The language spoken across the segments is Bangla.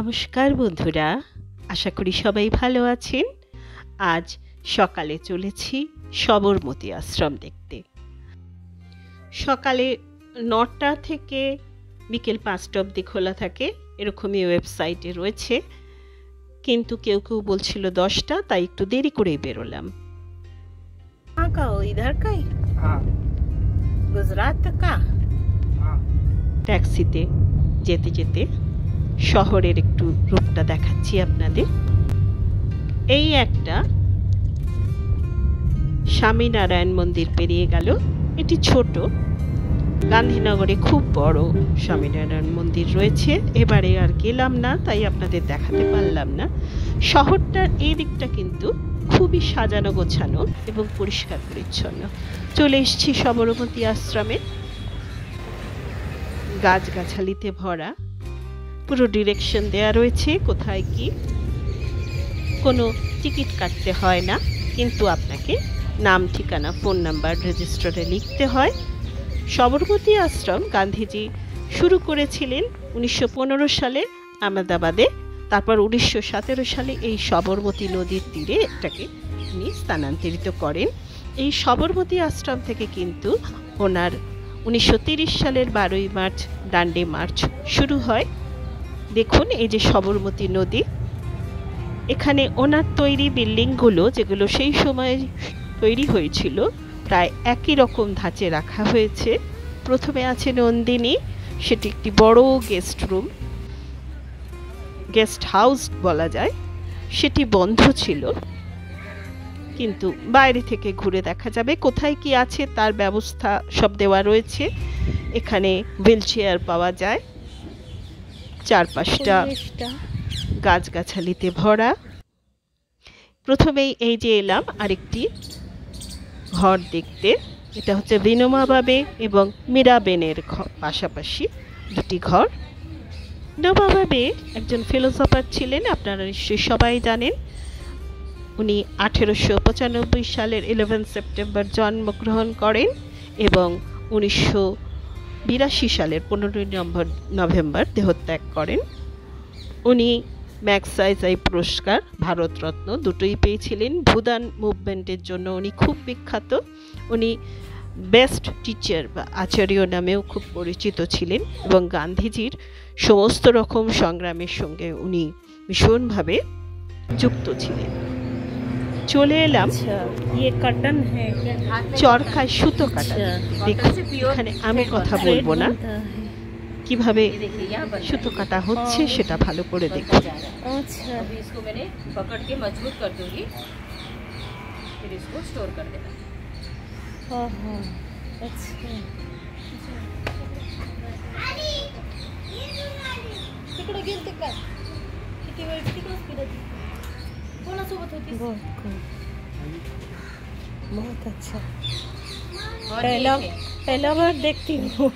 নমস্কার বন্ধুরা, আশা করি সবাই ভালো আছেন। আজ সকালে চলেছি সবরমতী আশ্রম দেখতে। সকালে 9টা থেকে বিকেল 5টা অবধি খোলা থাকে, এরকমই ওয়েবসাইটে রয়েছে, কিন্তু কেউ কেউ বলছিল 10টা, তাই একটু দেরি করেই বেরোলাম। गुजरात का ট্যাক্সিতে যেতে যেতে শহরের একটু রূপটা দেখাচ্ছি আপনাদের। এই একটা স্বামীনারায়ণ মন্দির পেরিয়ে গেল। এটি ছোট, গান্ধীনগরে খুব বড় স্বামীনারায়ণ মন্দির রয়েছে। এবারে আর গেলাম না, তাই আপনাদের দেখাতে পারলাম না। শহরটার এই দিকটা কিন্তু খুবই সাজানো গোছানো এবং পরিষ্কার পরিচ্ছন্ন। চলে এসেছি সবরমতী আশ্রমে। গাছগাছালিতে ভরা, পুরো ডিরেকশন দেয়া রয়েছে কোথায় কি। কোনো টিকিট কাটতে হয় না, কিন্তু আপনাকে নাম, ঠিকানা, ফোন নাম্বার রেজিস্টারে লিখতে হয়। সবরমতী আশ্রম গান্ধীজি শুরু করেছিলেন 1915 সালে আহমেদাবাদে। তারপর 1917 সালে এই সবরমতী নদীর তীরে এটাকে উনি স্থানান্তরিত করেন। এই সবরমতী আশ্রম থেকে কিন্তু ওনার 1930 সালের 12ই মার্চ ডান্ডে মার্চ শুরু হয়। দেখুন এই যে সবরমতী নদী, এখানে ওনার তৈরি বিল্ডিংগুলো যেগুলো সেই সময় তৈরি হয়েছিল প্রায় একই রকম ধাঁচে রাখা হয়েছে। প্রথমে আছে নন্দিনী, সেটি একটি বড় গেস্ট হাউস বলা যায়। সেটি বন্ধ ছিল, কিন্তু বাইরে থেকে ঘুরে দেখা যাবে। কোথায় কি আছে তার ব্যবস্থা সব দেওয়া রয়েছে। এখানে হুইল চেয়ার পাওয়া যায়। চারপাশটা গাছগাছালিতে ভরা। প্রথমেই এই যে এলাম আরেকটি ঘর দেখতে। এটা হচ্ছে বিনোবা ভাবে এবং মীরাবেনের পাশাপাশি দুটি ঘর। বিনোবা ভাবে একজন ফিলোসফার ছিলেন, আপনারা নিশ্চয়ই সবাই জানেন। উনি 1895 সালের 11 সেপ্টেম্বর জন্মগ্রহণ করেন এবং 1982 সালের 15 নভেম্বর দেহত্যাগ করেন। উনি ম্যাগসাইসাই পুরস্কার, ভারতরত্ন দুটোই পেয়েছিলেন। ভুদান মুভমেন্টের জন্য উনি খুব বিখ্যাত। উনি বেস্ট টিচার বা আচার্য নামেও খুব পরিচিত ছিলেন এবং গান্ধীজির সমস্ত রকম সংগ্রামের সঙ্গে উনি ভীষণভাবে যুক্ত ছিলেন। চলে এলাম চরকায় সুতো কাটা। দেখুন এখানে আমি কথা বলবো না, কিভাবে সুতো কাটা হচ্ছে সেটা ভালো করে দেখুন। अच्छा, अभी इसको मैंने पकड़ के मजबूत कर दूंगी, फिर इसको स्टोर कर देना। हाँ हाँ, अच्छा। तिकडे गेल ते काय? किती वेळ तिकडेच फिरत. कोणासोबत होती? बहुत अच्छा। पहला बार देखती हूँ।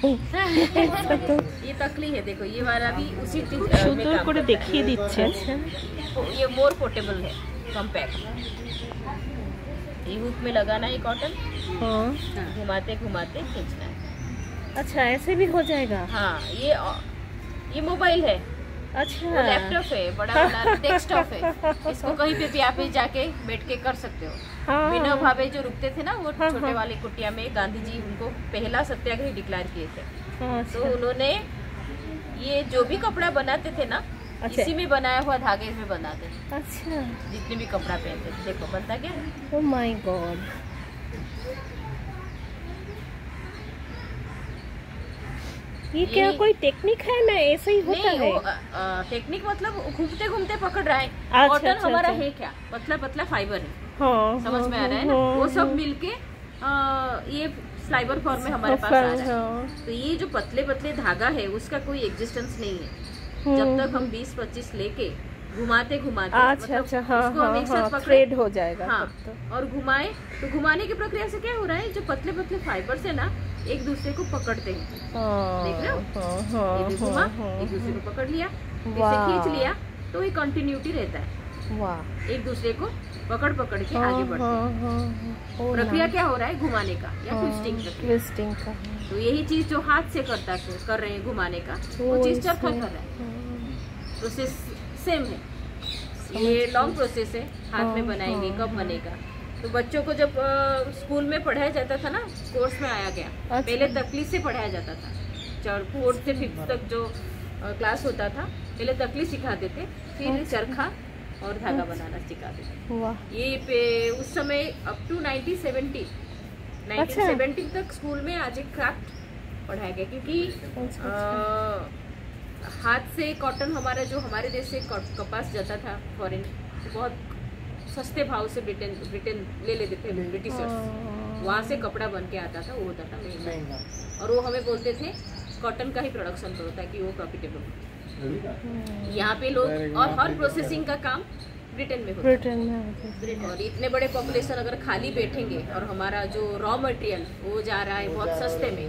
ये तकली है, देखो ये वाला भी उसी সুন্দর করে দেখিয়ে দিচ্ছেন। ये मोर पोर्टेबल है, कॉम्पैक्ट। ये हुक में लगाना है कॉटन, हाँ, घुमाते घुमाते खींचना है। अच्छा, ऐसे भी हो जाएगा? हाँ, ये मोबाइल है। अच्छा, लैपटॉप है, बड़ा वाला डेस्कटॉप है। इसको कहीं पे भी आप जाके बैठ के कर सकते हो। हाँ। विनोबा भावे जो रुकते थे ना, वो छोटे वाले कुटिया में गांधी जी उनको पहला सत्याग्रह डिक्लेयर किए थे। तो उन्होंने ये जो भी कपड़ा बनाते थे ना, इसी में बनाया हुआ धागे में बनाते थे। अच्छा, जितने भी कपड़ा पहनते थे, देखो बनता क्या। ओह माय गॉड, ये क्या कोई टेक्निक है ना? ऐसे ही होता है? टेक्निक मतलब घूमते घूमते पकड़ रहा है। कॉटन हमारा है क्या, पतला पतला फाइबर है। हाँ, समझ में आ रहा है ना? वो सब मिलके ये फाइबर फॉर्म में हमारे पास आ रहा है। तो ये जो पतले पतले धागा है उसका कोई एग्जिस्टेंस नहीं है जब तक हम 20-25 लेके घुमाते घुमाते, अच्छा अच्छा, हाँ, उसको हम एक साथ थ्रेड हो जाएगा। हाँ, और घुमाए तो घुमाने की प्रक्रिया से क्या हो रहा है, जो पतले पतले फाइबर से ना एक दूसरे को पकड़ते हैं। देख रहे हो, एक घुमा एक दूसरे को पकड़ लिया, इसे खींच लिया, तो ये कंटिन्यूटी रहता है। वाह, एक दूसरे को पकड़ पकड़ के आगे बढ़ते हैं। प्रक्रिया क्या हो रहा है, घुमाने का या ट्विस्टिंग का। तो यही चीज जो हाथ से कर रहे हैं घुमाने का, वो चीज चरखा कर रहा है। तो सेम है। ये लॉन्ग प्रोसेस है, हाथ में बनाएंगे, कब बनेगा। तो बच्चों को जब स्कूल में पढ़ाया जाता था ना, कोर्स में आया गया, पहले तकली से पढ़ाया जाता था। 4th से 5th तक जो क्लास होता था, पहले तकली सिखाते थे, फिर चरखा और धागा बनाना सिखाते थे। ये पे उस समय अप टू 1970 तक स्कूल में आज एक क्राफ्ट पढ़ाया गया, क्योंकि हाथ से कॉटन हमारा जो हमारे देश से कपास जाता था फॉरेन, बहुत सस्ते भाव से ब्रिटेन ले लेते थे ब्रिटिशर्स, वहाँ से कपड़ा बन के आता था, वो होता था महंगा, और वो हमें बोलते थे कॉटन का ही प्रोडक्शन करो ताकि वो प्रॉफिटेबल हो। यहाँ पे लोग और हर प्रोसेसिंग का काम ब्रिटेन में होता है। और इतने बड़े पॉपुलेशन अगर खाली बैठेंगे और हमारा जो रॉ मटेरियल वो जा रहा है बहुत सस्ते में,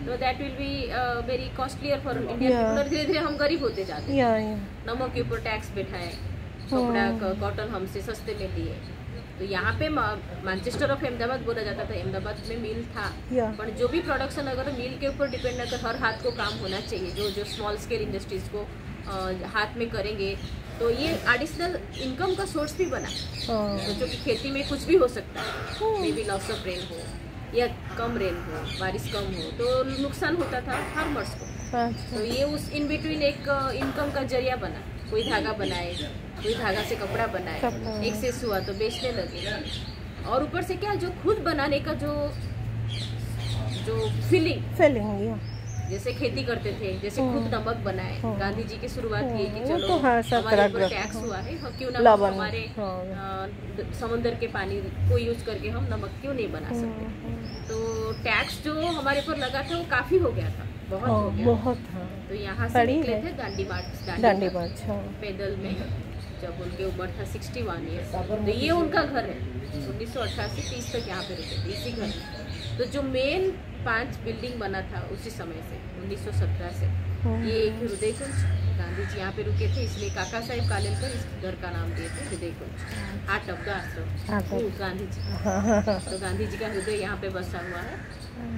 तो that will be very costlier for Indian people. धीरे धीरे हम गरीब होते जाते हैं, नमक के ऊपर टैक्स बैठाए, कपड़ा कॉटन हमसे सस्ते में लिए। तो यहाँ पे मैनचेस्टर ऑफ अहमदाबाद बोला जाता था, अहमदाबाद में मिल था, पर जो भी प्रोडक्शन अगर मिल के ऊपर डिपेंड अगर हर हाथ को काम होना चाहिए, जो स्मॉल स्केल इंडस्ट्रीज को हाथ में करेंगे, तो ये एडिशनल इनकम का सोर्स भी बना। जो कि खेती में कुछ भी हो सकता है, may be loss of rain हो या कम रेन हो, बारिश कम हो, तो नुकसान होता था फार्मर्स को। तो ये उस इन बिटवीन एक इनकम का जरिया बना। कोई धागा बनाए, कोई धागा से कपड़ा बनाए, एक से हुआ तो बेचने लगे। और ऊपर से क्या, जो खुद बनाने का जो फीलिंग जैसे खेती करते थे, जैसे खुद नमक बनाए। गांधी जी की शुरुआत की कि चलो हमारे ऊपर टैक्स हुआ है, क्यों ना हमारे समुद्र के पानी को यूज करके हम नमक क्यों नहीं बना सकते। तो टैक्स जो हमारे ऊपर लगा था वो काफी हो गया था, बहुत था। तो यहाँ से निकले थे दांडी मार्च पैदल में, जब उनके उम्र था 61 ईयर्स। तो ये उनका घर है, 1988-30 तक यहाँ पे रुके थे इसी घर में। तो जो मेन 5 बिल्डिंग बना था उसी समय से, 1917 से, ये एक हृदय कुंज, गांधी जी यहाँ पे रुके थे, इसलिए काका साहेब कालेलकर इस घर का नाम दिए थे हृदय कुंज, हार्ट ऑफ द आश्रम गांधी जी। तो गांधी जी का हृदय यहाँ पे बसा हुआ है।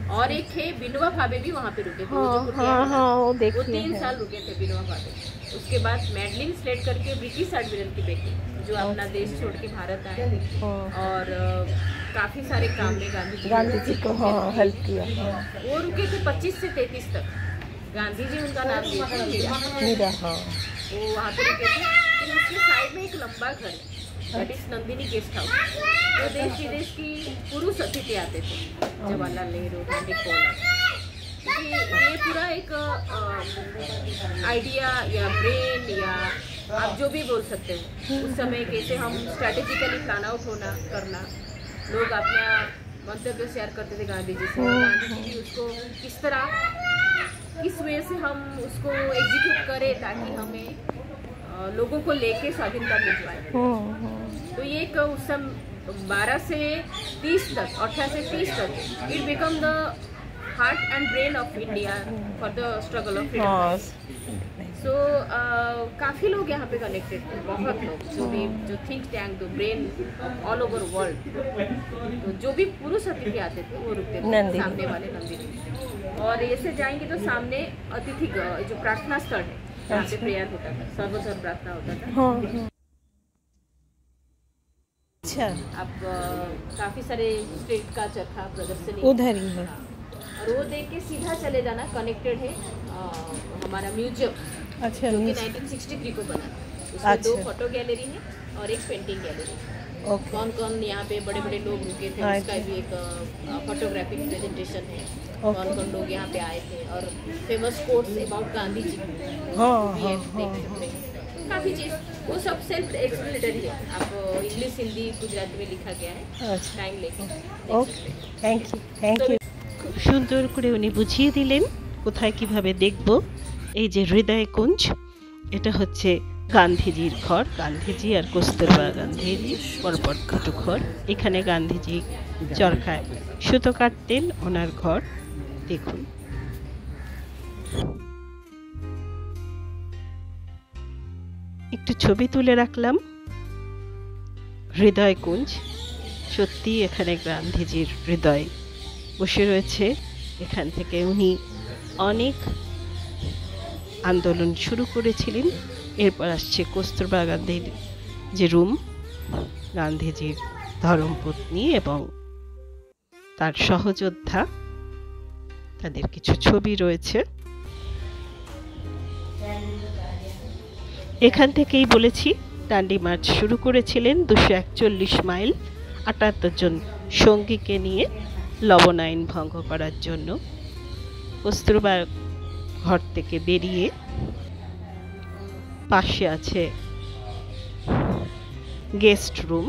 और एक है विनोबा भावे भी वहाँ पे रुके थे, वो 3 साल रुके थे विनोबा भावे। उसके बाद मैडलिन स्लेट करके ब्रिटिश एडमिरल की बेटी, जो अपना देश छोड़ के भारत आए और काफी सारे काम में गांधी जी को हेल्प किया। वो रुके थे 25 से 33 तक। गांधी जी उनका नाम दिया था मीरा। वो वहाँ पे रुके थे। फिर उसके साइड में एक लंबा घर है, that is Nandini guest house. तो देश विदेश की पुरुष अतिथि आते थे, जवाहरलाल नेहरू, हेनरी फॉर्ड। ये पूरा एक आइडिया या ब्रेन या आप जो भी बोल सकते हो, उस समय कैसे हम स्ट्रैटेजिकली प्लान आउट करना। लोग अपना मंतव्य शेयर करते थे गांधी जी से, गांधी जी उसको किस वे से हम उसको एग्जीक्यूट करें ताकि हमें लोगों को लेके स्वाधीनता मिल पाए। तो ये एक उस समय 12 से 30 तक, 18 से 30 तक, it become the heart and brain of India for the struggle of freedom. So काफ़ी लोग यहाँ पे कनेक्टेड थे, बहुत लोग, जो थिंक टैंक, जो ब्रेन ऑल ओवर वर्ल्ड। तो जो भी पुरुष अतिथि आते थे वो रुकते थे सामने वाले नंदी। और ऐसे जाएंगे तो सामने अतिथि जो प्रार्थना स्थल है, जहाँ पे प्रेयर होता था, सर्वधर्म प्रार्थना होता था। अच्छा, अब काफ़ी सारे स्ट्रीट का चरखा प्रदर्शनी उधर ही है, और वो देख के सीधा चले जाना, कनेक्टेड है हमारा म्यूजियम। अच्छा, जो कि 1963 को बना। उसमें 2 फोटो गैलरी है और एक पेंटिंग गैलरी। कौन कौन यहाँ पे बड़े बड़े लोग रुके थे उसका भी एक फोटोग्राफिक प्रेजेंटेशन है। कौन कौन लोग यहाँ पे आए थे और famous quotes about Gandhi ji काफ़ी चीज़, वो सब सेल्फ एक्सप्लेनेटरी है। आप इंग्लिश, हिंदी, गुजराती में लिखा गया है, टाइम लेके। Okay, thank you. খুব সুন্দর করে উনি বুঝিয়ে দিলেন কোথায় কিভাবে দেখব। এই যে হৃদয় কুঞ্জ, এটা হচ্ছে গান্ধীজির ঘর, গান্ধীজি আর কস্তুরবা গান্ধীর পরপর 2 ঘর। এখানে গান্ধীজি চরখায় সুতো কাটতেন, ওনার ঘর দেখুন। একটু ছবি তুলে রাখলাম। হৃদয় কুঞ্জ, সত্যি এখানে গান্ধীজির হৃদয় বসে রয়েছে। এখান থেকে উনি অনেক আন্দোলন শুরু করেছিলেন এরপর আসছে কস্তুরবা গান্ধীর যে রুম, গান্ধীজির ধর্মপত্নী এবং তার সহযোদ্ধা, তাদের কিছু ছবি রয়েছে। এখান থেকেই বলেছি ডান্ডি মার্চ শুরু করেছিলেন 241 মাইল 78 জন সঙ্গীকে নিয়ে লবণ আইন ভঙ্গ করার জন্য। কস্তুরবা ঘর থেকে বেরিয়ে পাশে আছে গেস্ট রুম।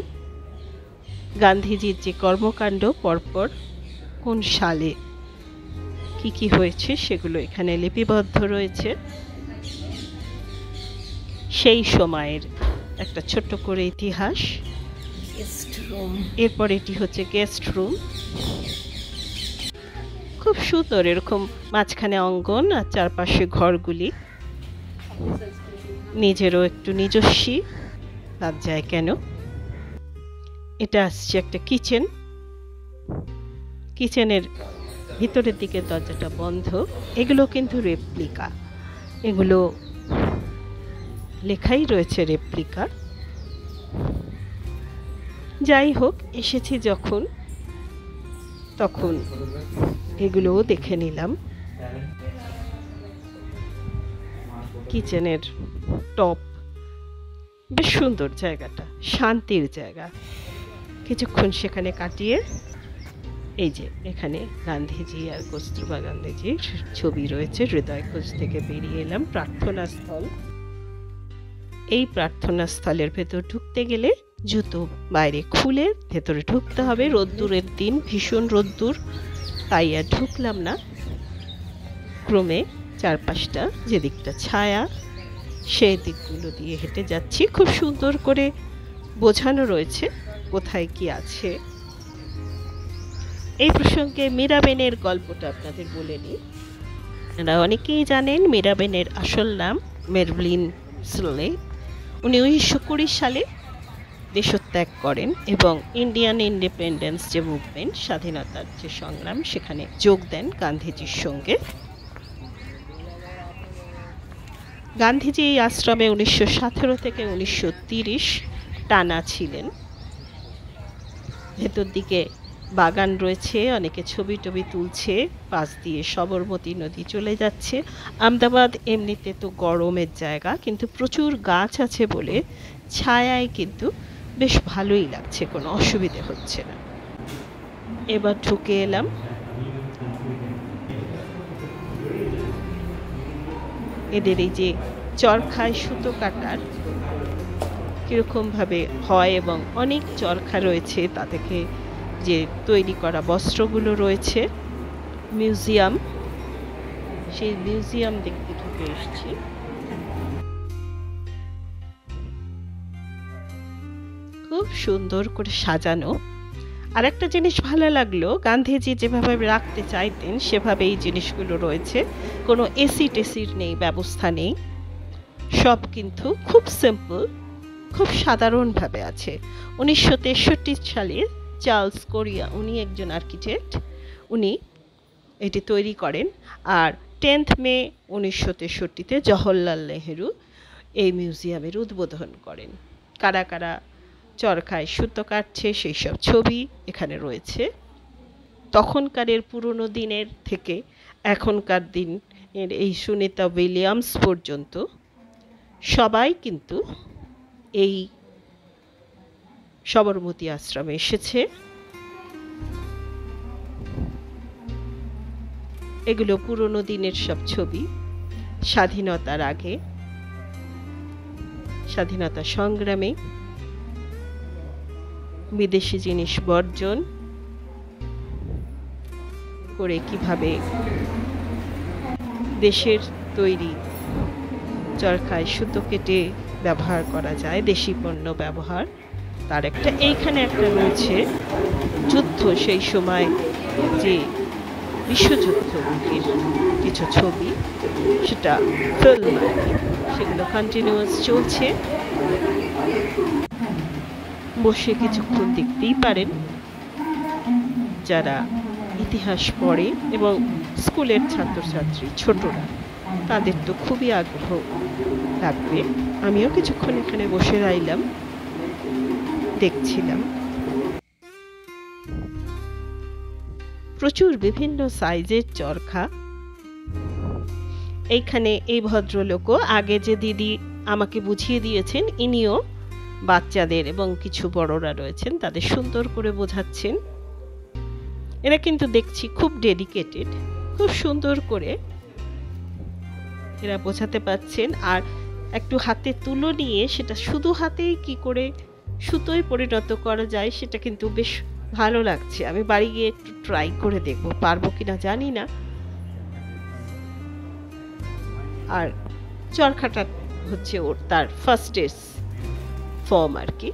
গান্ধীজির যে কর্মকাণ্ড পরপর কোন সালে কি কি হয়েছে সেগুলো এখানে লিপিবদ্ধ রয়েছে। সেই সময়ের একটা ছোট্ট করে ইতিহাস। এরপর এটি হচ্ছে গেস্ট রুম, খুব সুন্দর, এরকম মাঝখানে অঙ্গন আর চারপাশে ঘরগুলি। নিজেরও একটু নিজস্বী লজ্জায় কেন। এটা আসছে একটা কিচেন, কিচেনের ভিতরের দিকে দরজাটা বন্ধ। এগুলো কিন্তু রেপ্লিকা, এগুলো লেখাই রয়েছে রেপ্লিকা। যাই হোক, এসেছি যখন তখন এগুলোও দেখে নিলাম। কিচেনের টপ, বেশ সুন্দর জায়গাটা, শান্তির জায়গা। কিছুক্ষণ সেখানে কাটিয়ে এই যে এখানে গান্ধীজি আর কস্তুরবা গান্ধীজির ছবি রয়েছে। হৃদয়খোঁজ থেকে বেরিয়ে এলাম, প্রার্থনা স্থল। এই প্রার্থনা স্থলের ভেতর ঢুকতে গেলে জুতো বাইরে খুলে ভেতরে ঢুকতে হবে। রোদ্দুরের দিন, ভীষণ রোদ্দুর, তাই আর ঢুকলাম না। ক্রমে চারপাশটা যেদিকটা ছায়া সেই দিকগুলো দিয়ে হেঁটে যাচ্ছি। খুব সুন্দর করে বোঝানো রয়েছে কোথায় কি আছে। এই প্রসঙ্গে মীরাবেনের গল্পটা আপনাদের বলে নিই। আপনারা অনেকেই জানেন মীরাবেনের আসল নাম মেরভলিন স্লে। উনি 1920 সালে দেশত্যাগ করেন এবং ইন্ডিয়ান ইন্ডিপেন্ডেন্স যে মুভমেন্ট, স্বাধীনতার যে সংগ্রাম, সেখানে যোগ দেন গান্ধীজির সঙ্গে। গান্ধীজি এই আশ্রমে 1917 থেকে 1930 টানা ছিলেন। ভেতর দিকে বাগান রয়েছে, অনেকে ছবি টবি তুলছে, পাশ দিয়ে সবরমতী নদী চলে যাচ্ছে। আহমেদাবাদ এমনিতে তো গরমের জায়গা, কিন্তু প্রচুর গাছ আছে বলে ছায়ায় কিন্তু বেশ ভালোই লাগছে, কোনো অসুবিধে হচ্ছে না। এবার ঢুকে এলাম। এদের এই যে চরখায় সুতো কাটার কিরকম ভাবে হয় এবং অনেক চরখা রয়েছে, তা থেকে যে তৈরি করা বস্ত্রগুলো রয়েছে। মিউজিয়াম, সেই মিউজিয়াম দেখতে ঢুকে এসেছি। খুব সুন্দর করে সাজানো। আর একটা জিনিস ভালো লাগলো, গান্ধীজি যেভাবে রাখতে চাইতেন সেভাবে এই জিনিসগুলো রয়েছে। কোনো এসি টেসির নেই, ব্যবস্থা নেই, সব কিন্তু খুব সিম্পল, খুব সাধারণভাবে আছে। 1963 সালে চার্লস কোরিয়া, উনি একজন আর্কিটেক্ট, উনি এটি তৈরি করেন। আর 10 মে 1963-তে জওহরলাল নেহেরু এই মিউজিয়ামের উদ্বোধন করেন। কারা কারা চরখায় সুতো কাটছে সেই সব ছবি এখানে রয়েছে। তখনকারের পুরনো দিনের থেকে এখনকার দিনের এই সুনিতা উইলিয়ামস পর্যন্ত সবাই কিন্তু এই সবরমতী আশ্রমে এসেছে। এগুলো পুরনো দিনের সব ছবি, স্বাধীনতার আগে, স্বাধীনতা সংগ্রামে বিদেশি জিনিস বর্জন করে কিভাবে দেশের তৈরি চরখায় সুতো কেটে ব্যবহার করা যায়, দেশি পণ্য ব্যবহার, তার একটা এইখানে একটা রয়েছে যুদ্ধ, সেই সময় যে বিশ্বযুদ্ধের কিছু ছবি, সেটা ফিল্ম আর কি, সেগুলো কন্টিনিউয়াস চলছে। বসে কিছুক্ষণ দেখতেই পারেন যারা ইতিহাস পড়ে এবং স্কুলের ছাত্রছাত্রী ছোটরা তাদের তো খুবই আগ্রহ লাগবে। আমিও কিছুক্ষণ এখানে বসে রইলাম, দেখছিলাম। প্রচুর বিভিন্ন সাইজের চরখা। এইখানে এই ভদ্রলোকও আগে যে দিদি আমাকে বুঝিয়ে দিয়েছেন, ইনিও বাচ্চাদের এবং কিছু বড়রা রয়েছেন তাদের সুন্দর করে বোঝাচ্ছেন। এরা কিন্তু দেখছি খুব ডেডিকেটেড, খুব সুন্দর করে এরা বোঝাতে পারছেন। আর একটু হাতে তুলো নিয়ে সেটা শুধু হাতেই কি করে সুতোয় পরিণত করা যায় সেটা কিন্তু বেশ ভালো লাগছে। আমি বাড়ি গিয়ে একটু ট্রাই করে দেখব, পারবো কিনা জানি না। আর চরখাটা হচ্ছে ওর তার ফার্স্ট ডে ফর্ম আর কি।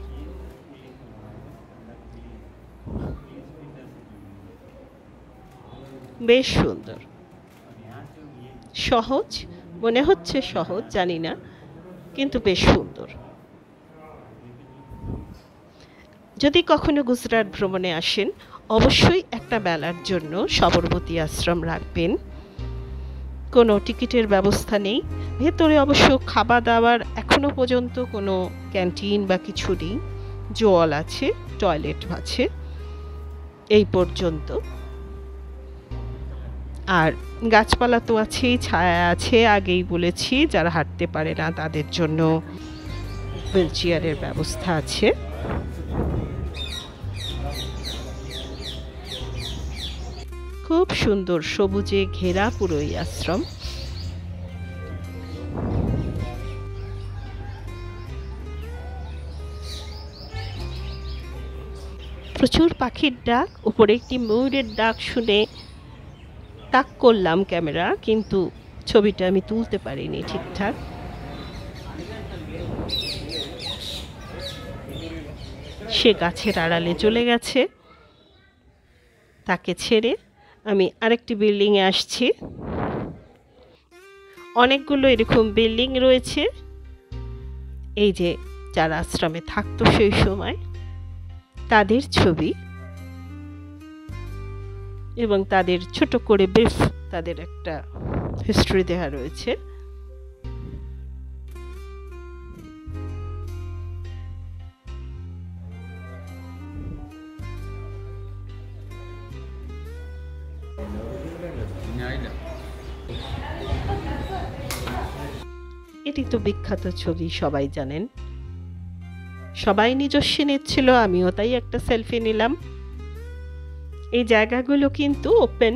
বেশ সুন্দর, সহজ মনে হচ্ছে, সহজ জানি না, কিন্তু বেশ সুন্দর। যদি কখনো গুজরাট ভ্রমণে আসেন অবশ্যই একটা বেলার জন্য সবরমতী আশ্রম রাখবেন। কোনো টিকিটের ব্যবস্থা নেই ভেতরে, অবশ্য খাওয়া দাওয়ার এখনো পর্যন্ত কোনো ক্যান্টিন বা কিছু নেই। জল আছে, টয়লেট আছে, এই পর্যন্ত। আর গাছপালা তো আছেই, ছায়া আছে, আগেই বলেছি। যারা হাঁটতে পারে না তাদের জন্য হুইল চেয়ারের ব্যবস্থা আছে। খুব সুন্দর সবুজে ঘেরা পুরো এই আশ্রম। প্রচুর পাখির ডাক, উপরে একটি ময়ূরের ডাক শুনে তাক করলাম ক্যামেরা, কিন্তু ছবিটা আমি তুলতে পারিনি ঠিকঠাক। সে গাছের আড়ালে চলে গেছে। তাকে ছেড়ে আমি আরেকটি বিল্ডিংয়ে আসছি। অনেকগুলো এরকম বিল্ডিং রয়েছে, এই যে যারা আশ্রমে থাকতো সেই সময় তাদের ছবি, এবং তাদের ছোট করে ব্রিফ তাদের একটা হিস্ট্রি দেওয়া রয়েছে। এটি তো বিখ্যাত ছবি, সবাই জানেন। সবাই নিজস্ব নিচ্ছিল, আমিও তাই একটা সেলফি নিলাম। এই জায়গাগুলো কিন্তু ওপেন,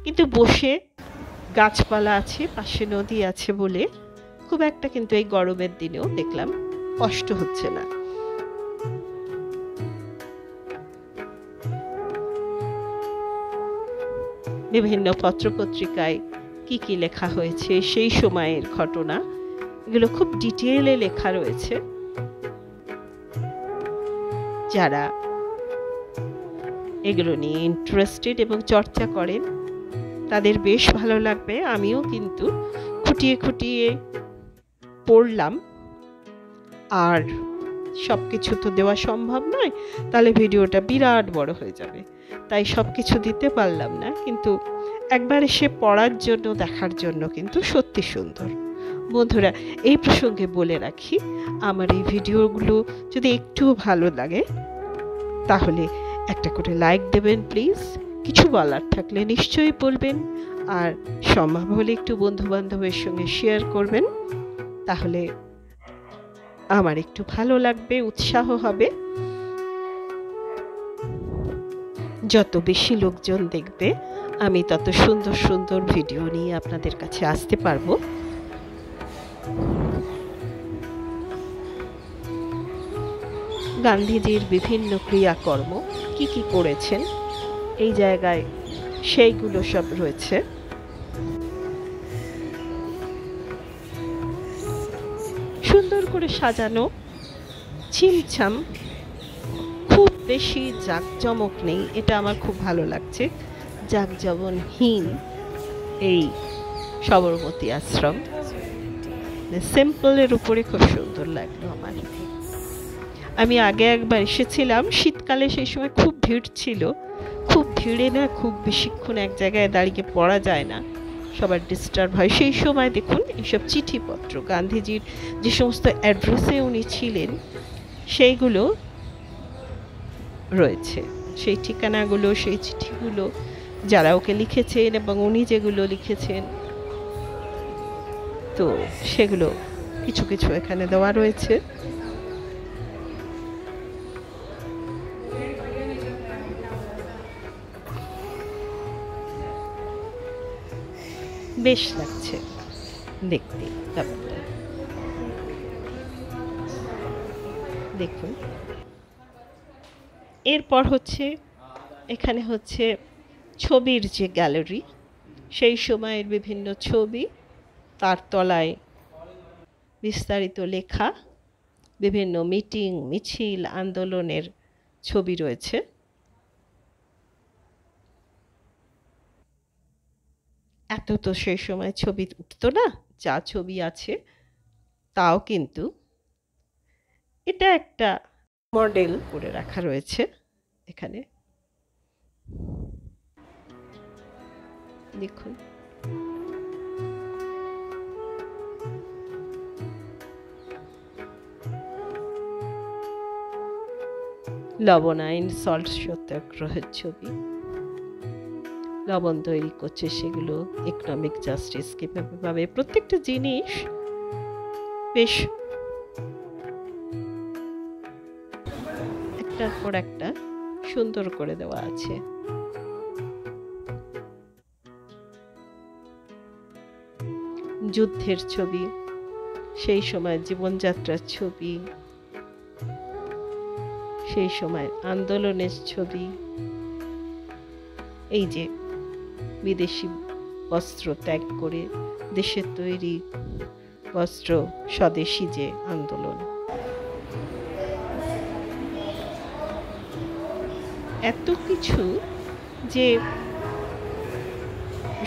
কিন্তু বসে গাছপালা আছে, পাশে নদী আছে বলে খুব একটা কিন্তু এই গরমের দিনেও দেখলাম কষ্ট হচ্ছে না। বিভিন্ন পত্রপত্রিকায় কি কি লেখা হয়েছে সেই সময়ের ঘটনা, এগুলো খুব ডিটেইলে লেখা রয়েছে। যারা এগুলো নিয়ে ইন্টারেস্টেড এবং চর্চা করেন তাদের বেশ ভালো লাগবে। আমিও কিন্তু খুঁটিয়ে খুঁটিয়ে পড়লাম, আর সব কিছু তো দেওয়া সম্ভব নয়, তাহলে ভিডিওটা বিরাট বড় হয়ে যাবে, তাই সব কিছু দিতে পারলাম না। কিন্তু একবার এসে পড়ার জন্য, দেখার জন্য কিন্তু সত্যি সুন্দর। বন্ধুরা, এই প্রসঙ্গে বলে রাখি, আমার এই ভিডিওগুলো যদি একটু ভালো লাগে তাহলে একটা করে লাইক দেবেন প্লিজ। কিছু বলার থাকলে নিশ্চয়ই বলবেন, আর সম্ভব হলে একটু বন্ধু বান্ধবের সঙ্গে শেয়ার করবেন, তাহলে আমার একটু ভালো লাগবে, উৎসাহ হবে। যত বেশি লোকজন দেখবে আমি তত সুন্দর সুন্দর ভিডিও নিয়ে আপনাদের কাছে আসতে পারবো। গান্ধীজির বিভিন্ন ক্রিয়াকর্ম কি কি করেছেন এই জায়গায় সেইগুলো সব রয়েছে। সুন্দর করে সাজানো, ছিমছাম, খুব বেশি জাঁকজমক নেই, এটা আমার খুব ভালো লাগছে। জাঁকজমকহীন এই সবরমতী আশ্রম, সিম্পলের উপরে খুব সুন্দর লাগলো আমার। আমি আগে একবার এসেছিলাম শীতকালে, সেই সময় খুব ভিড় ছিল। খুব ভিড়ে না খুব বেশিক্ষণ এক জায়গায় দাঁড়িয়ে পড়া যায় না, সবার ডিস্টার্ব হয়। সেই সময় দেখুন এইসব চিঠিপত্র গান্ধীজির যে সমস্ত অ্যাড্রেসে উনি ছিলেন সেইগুলো রয়েছে, সেই ঠিকানাগুলো, সেই চিঠিগুলো, যারা ওকে লিখেছেন এবং উনি যেগুলো লিখেছেন, তো সেগুলো কিছু কিছু এখানে দেওয়া রয়েছে। বেশ লাগছে দেখতে ব্যাপারটা। দেখুন, এরপর হচ্ছে এখানে হচ্ছে ছবির যে গ্যালারি, সেই সময়ের বিভিন্ন ছবি, তার তলায় বিস্তারিত লেখা, বিভিন্ন মিটিং, মিছিল, আন্দোলনের ছবি রয়েছে। এত তো সেই সময় ছবি উঠতো না, যা ছবি আছে তাও কিন্তু এটা একটা মডেল করে রাখা রয়েছে এখানে। দেখুন, লবণায়ন সল্ট সত্যাগ্রহের ছবি, লবণ তৈরি করছে সেগুলো, ইকোনমিক জাস্টিস কিভাবে পাবে, প্রত্যেকটা জিনিস বেশ একটার পর একটা সুন্দর করে দেওয়া আছে। যুদ্ধের ছবি, সেই সময় জীবনযাত্রার ছবি, সেই সময় আন্দোলনের ছবি, এই যে বিদেশি বস্ত্র ত্যাগ করে দেশের তৈরি বস্ত্র, স্বদেশী যে আন্দোলন, এত কিছু যে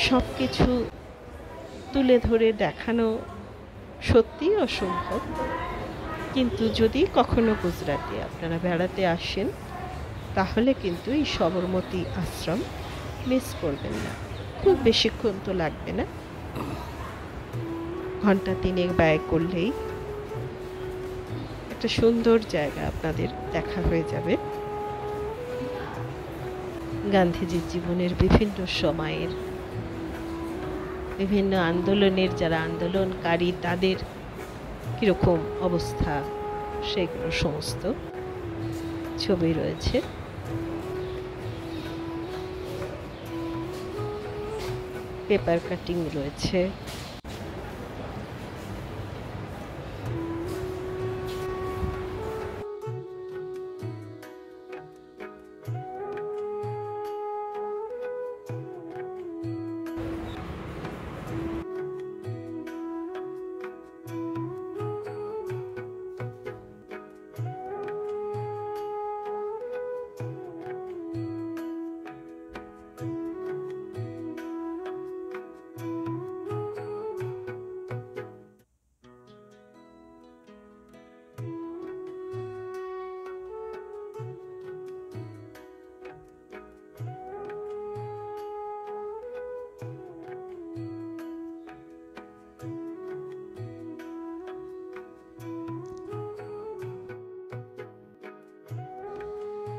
সব কিছু তুলে ধরে দেখানো সত্যি অসম্ভব। কিন্তু যদি কখনো গুজরাটে আপনারা বেড়াতে আসেন তাহলে কিন্তু এই সবরমতী আশ্রম মিস করবেন না। খুব বেশিক্ষণ তো লাগবে না, ঘন্টা 3 ব্যয় করলেই একটা সুন্দর জায়গা আপনাদের দেখা হয়ে যাবে। গান্ধীজির জীবনের বিভিন্ন সময়ের বিভিন্ন আন্দোলনের যারা আন্দোলনকারী তাদের কীরকম অবস্থা সেগুলো সমস্ত ছবি রয়েছে। পেপার কাটিং রয়েছে,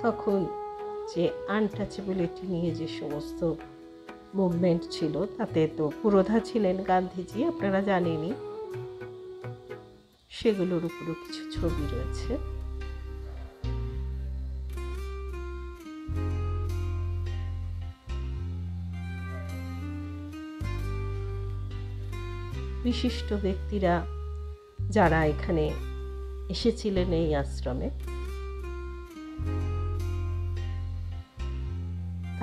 তখন যে আনটাচেবিলিটি নিয়ে যে সমস্ত মুভমেন্ট ছিল তাতে তো পুরোধা ছিলেন গান্ধীজি, আপনারা জানেনই। সেগুলোর উপরও কিছু ছবি রয়েছে। বিশিষ্ট ব্যক্তিরা যারা এখানে এসেছিলেন এই আশ্রমে,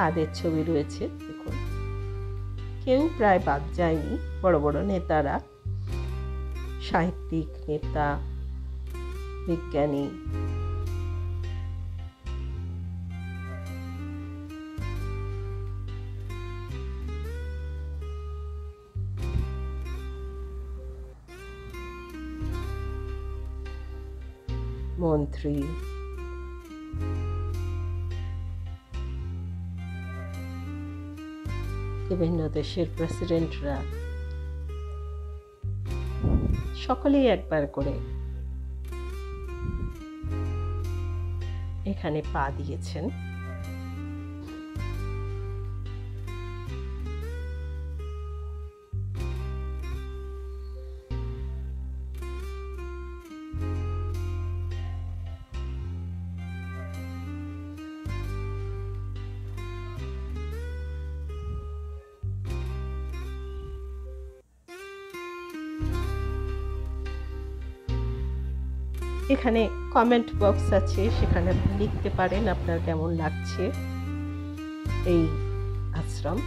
তাদের ছবি রয়েছে। দেখুন, কেউ প্রায় বাদ যায়নি। বড় বড় নেতারা, সাহিত্যিক, নেতা, বিজ্ঞানী, মন্ত্রী, বিভিন্ন দেশের প্রেসিডেন্টরা সকলেই একবার করে এখানে পা দিয়েছেন। এখানে কমেন্ট বক্স আছে, সেখানে আপনি লিখতে পারেন আপনার কেমন লাগছে এই আশ্রম।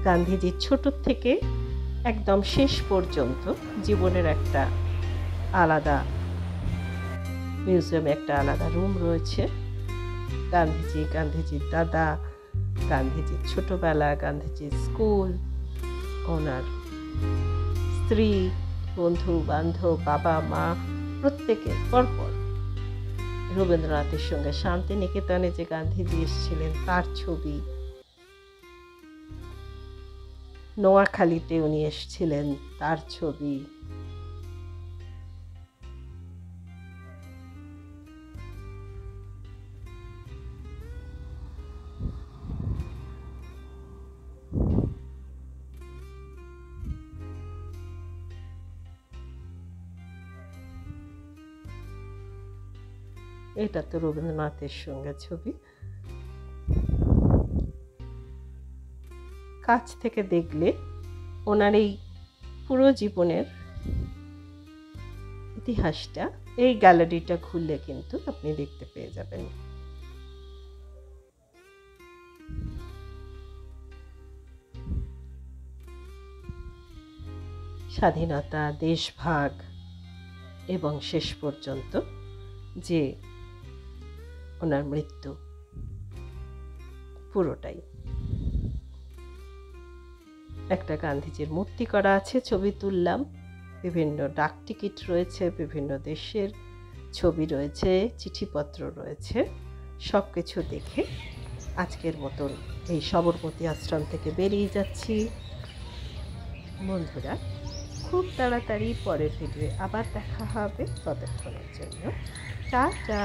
গান্ধীজির ছোট থেকে একদম শেষ পর্যন্ত জীবনের একটা আলাদা মিউজিয়ামে একটা আলাদা রুম রয়েছে। গান্ধীজি, গান্ধীজির দাদা, গান্ধীজির ছোটবেলা, গান্ধীজির স্কুল, ওনার স্ত্রী, বন্ধু বান্ধব, বাবা মা প্রত্যেকের পরপর রবীন্দ্রনাথের সঙ্গে শান্তিনিকেতনে যে গান্ধীজি এসেছিলেন তার ছবি, নোয়াখালীতে উনি এসেছিলেন তার ছবি, এটা তো রবীন্দ্রনাথের সঙ্গে ছবি। কাছ থেকে দেখলে ওনার এই পুরো জীবনের ইতিহাসটা এই গ্যালারিটা খুললে কিন্তু আপনি দেখতে পেয়ে যাবেন। স্বাধীনতা, দেশভাগ এবং শেষ পর্যন্ত যে ওনার মৃত্যু, পুরোটাই। একটা গান্ধীজির মূর্তি করা আছে, ছবি তুললাম, বিভিন্ন ডাক টিকিট রয়েছে, বিভিন্ন দেশের ছবি রয়েছে, চিঠিপত্র রয়েছে। সব কিছু দেখে আজকের মতন এই সবরমতী আশ্রম থেকে বেরিয়ে যাচ্ছি। বন্ধুরা, খুব তাড়াতাড়ি পরের ভিডিওয়ে আবার দেখা হবে। ততক্ষণের জন্য টাটা।